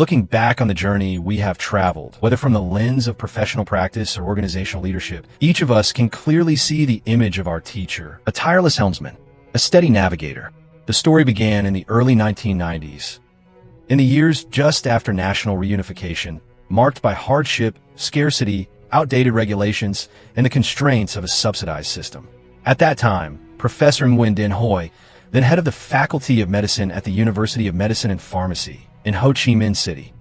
Looking back on the journey we have traveled, whether from the lens of professional practice or organizational leadership, each of us can clearly see the image of our teacher, a tireless helmsman, a steady navigator. The story began in the early 1990s. In the years just after national reunification, marked by hardship, scarcity, outdated regulations, and the constraints of a subsidized system. At that time, Professor Nguyen Dinh Hoi, then head of the Faculty of Medicine at the University of Medicine and Pharmacy in Ho Chi Minh City,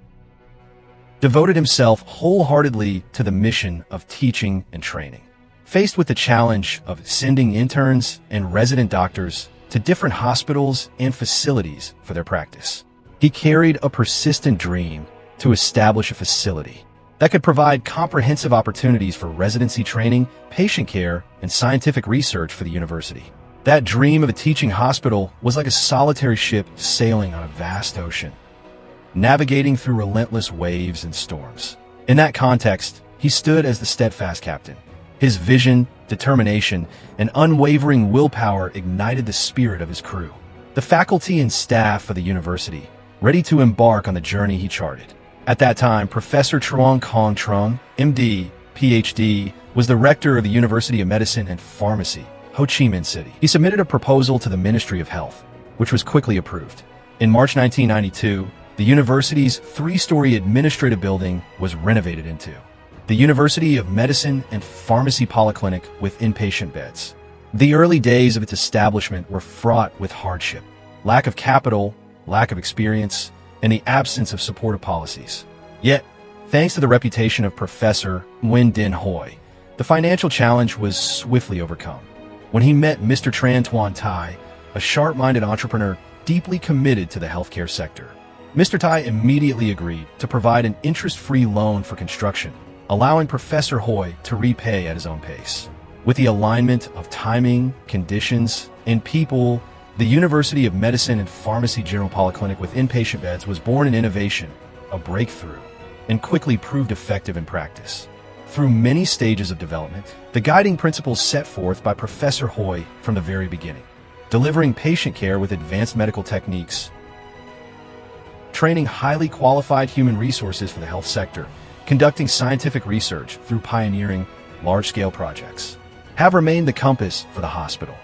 devoted himself wholeheartedly to the mission of teaching and training. Faced with the challenge of sending interns and resident doctors to different hospitals and facilities for their practice, he carried a persistent dream to establish a facility that could provide comprehensive opportunities for residency training, patient care, and scientific research for the university. That dream of a teaching hospital was like a solitary ship sailing on a vast ocean, navigating through relentless waves and storms. In that context, he stood as the steadfast captain. His vision, determination, and unwavering willpower ignited the spirit of his crew, the faculty and staff of the university, ready to embark on the journey he charted. At that time, Professor Truong Kong Trung, MD, PhD, was the rector of the University of Medicine and Pharmacy, Ho Chi Minh City. He submitted a proposal to the Ministry of Health, which was quickly approved. In March 1992, the university's three-story administrative building was renovated into the University of Medicine and Pharmacy Polyclinic with inpatient beds. The early days of its establishment were fraught with hardship, lack of capital, lack of experience, and the absence of supportive policies. Yet, thanks to the reputation of Professor Nguyen Dinh Hoi, the financial challenge was swiftly overcome. When he met Mr. Tran Tuan Tai, a sharp-minded entrepreneur deeply committed to the healthcare sector, Mr. Tai immediately agreed to provide an interest-free loan for construction, allowing Professor Hoi to repay at his own pace. With the alignment of timing, conditions, and people, the University of Medicine and Pharmacy General Polyclinic with inpatient beds was born an innovation, a breakthrough, and quickly proved effective in practice. Through many stages of development, the guiding principles set forth by Professor Hoi from the very beginning, delivering patient care with advanced medical techniques, training highly qualified human resources for the health sector, conducting scientific research through pioneering large-scale projects, have remained the compass for the hospital.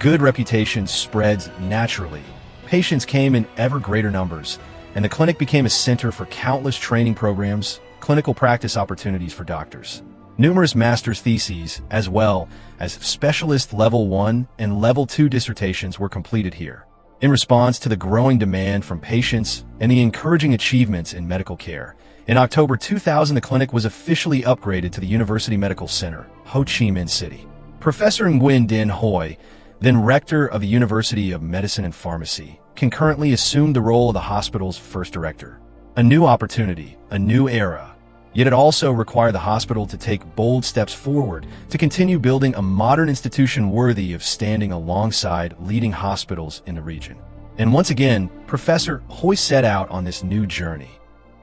Good reputation spreads naturally. Patients came in ever greater numbers, and the clinic became a center for countless training programs, clinical practice opportunities for doctors. Numerous master's theses, as well as specialist Level 1 and Level 2 dissertations were completed here. In response to the growing demand from patients and the encouraging achievements in medical care, in October 2000 the clinic was officially upgraded to the University Medical Center, Ho Chi Minh City. Professor Nguyen Dinh Hoi, then rector of the University of Medicine and Pharmacy, concurrently assumed the role of the hospital's first director. A new opportunity, a new era. Yet it also required the hospital to take bold steps forward to continue building a modern institution worthy of standing alongside leading hospitals in the region. And once again, Professor Hoi set out on this new journey.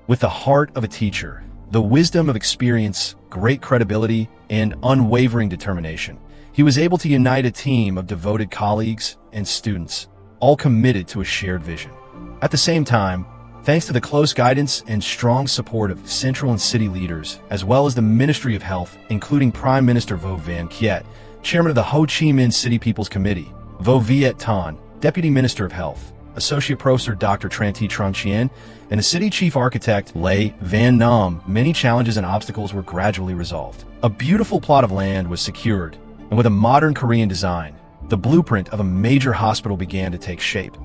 With the heart of a teacher, the wisdom of experience, great credibility, and unwavering determination, he was able to unite a team of devoted colleagues and students, all committed to a shared vision. At the same time, thanks to the close guidance and strong support of central and city leaders, as well as the Ministry of Health, including Prime Minister Vo Van Kiet, Chairman of the Ho Chi Minh City People's Committee, Vo Viet Tan, Deputy Minister of Health, Associate Professor Dr. Tran Thi Trung Chien, and the City Chief Architect Lê Van Nam, many challenges and obstacles were gradually resolved. A beautiful plot of land was secured, and with a modern Korean design, the blueprint of a major hospital began to take shape.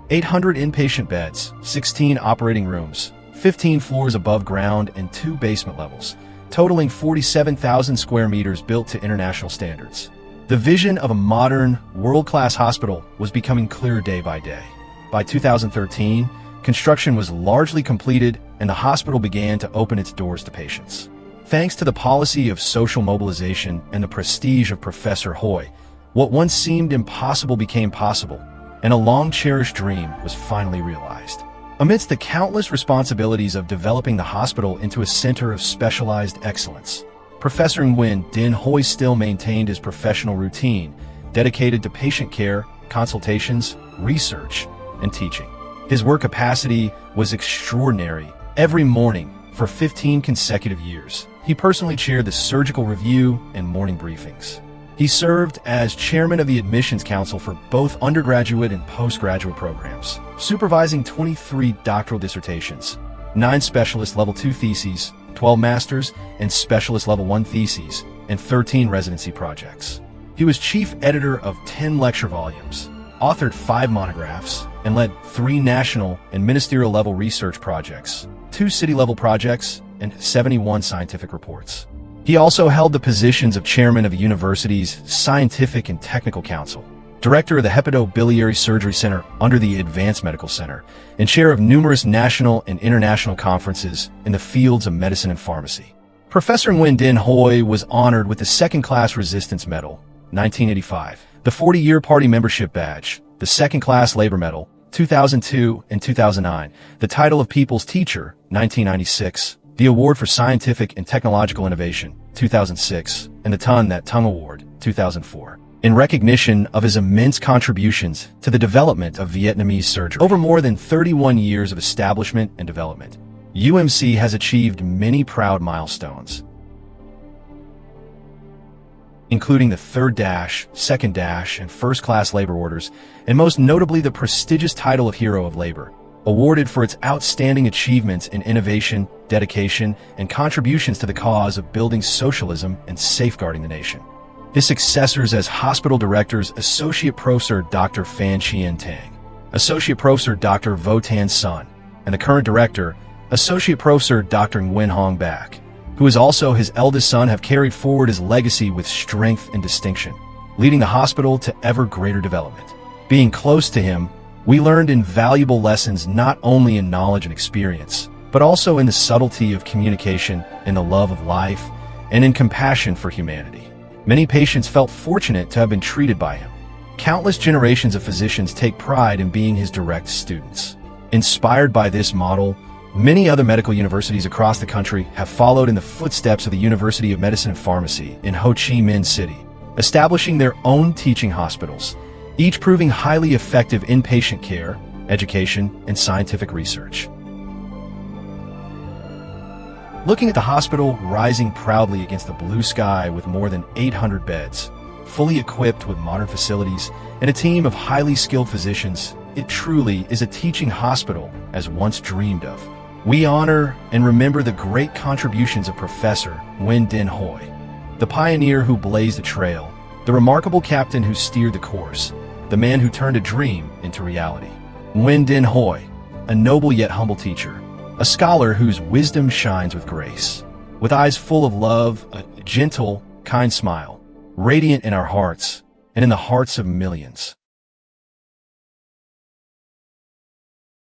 800 inpatient beds, 16 operating rooms, 15 floors above ground, and 2 basement levels, totaling 47,000 square meters built to international standards. The vision of a modern, world-class hospital was becoming clearer day by day. By 2013, construction was largely completed and the hospital began to open its doors to patients. Thanks to the policy of social mobilization and the prestige of Professor Hoi, what once seemed impossible became possible, and a long-cherished dream was finally realized. Amidst the countless responsibilities of developing the hospital into a center of specialized excellence, Professor Nguyen Dinh Hoi still maintained his professional routine, dedicated to patient care, consultations, research, and teaching. His work capacity was extraordinary, Every morning, for 15 consecutive years, he personally chaired the surgical review and morning briefings. He served as chairman of the admissions council for both undergraduate and postgraduate programs, supervising 23 doctoral dissertations, 9 specialist level 2 theses, 12 master's and specialist level 1 theses, and 13 residency projects. He was chief editor of 10 lecture volumes, authored 5 monographs, and led 3 national and ministerial level research projects, 2 city level projects, and 71 scientific reports. He also held the positions of chairman of the university's Scientific and Technical Council, director of the Hepatobiliary Surgery Center under the Advanced Medical Center, and chair of numerous national and international conferences in the fields of medicine and pharmacy. Professor Nguyen Dinh Hoi was honored with the Second-Class Resistance Medal, 1985, the 40-year Party Membership Badge, the Second-Class Labor Medal, 2002 and 2009, the title of People's Teacher, 1996, the Award for Scientific and Technological Innovation, 2006, and the Ton That Tung Award, 2004, in recognition of his immense contributions to the development of Vietnamese surgery. Over more than 31 years of establishment and development, UMC has achieved many proud milestones, including the 3rd Dash, 2nd Dash, and 1st Class Labor Orders, and most notably the prestigious title of Hero of Labor, awarded for its outstanding achievements in innovation, dedication, and contributions to the cause of building socialism and safeguarding the nation. His successors as hospital directors, Associate Professor Dr. Phan Chien Tang, Associate Professor Dr. Vo Tan Son, and the current director, Associate Professor Dr. Nguyen Hong Bac, who is also his eldest son, have carried forward his legacy with strength and distinction, leading the hospital to ever greater development. Being close to him, we learned invaluable lessons not only in knowledge and experience, but also in the subtlety of communication, in the love of life, and in compassion for humanity. Many patients felt fortunate to have been treated by him. Countless generations of physicians take pride in being his direct students. Inspired by this model, many other medical universities across the country have followed in the footsteps of the University of Medicine and Pharmacy in Ho Chi Minh City, establishing their own teaching hospitals, each proving highly effective inpatient care, education, and scientific research. Looking at the hospital rising proudly against the blue sky with more than 800 beds, fully equipped with modern facilities, and a team of highly skilled physicians, it truly is a teaching hospital as once dreamed of. We honor and remember the great contributions of Professor Nguyen Dinh Hoi, the pioneer who blazed the trail, the remarkable captain who steered the course, the man who turned a dream into reality. Nguyen Dinh Hoi, a noble yet humble teacher, a scholar whose wisdom shines with grace. With eyes full of love, a gentle, kind smile, radiant in our hearts and in the hearts of millions.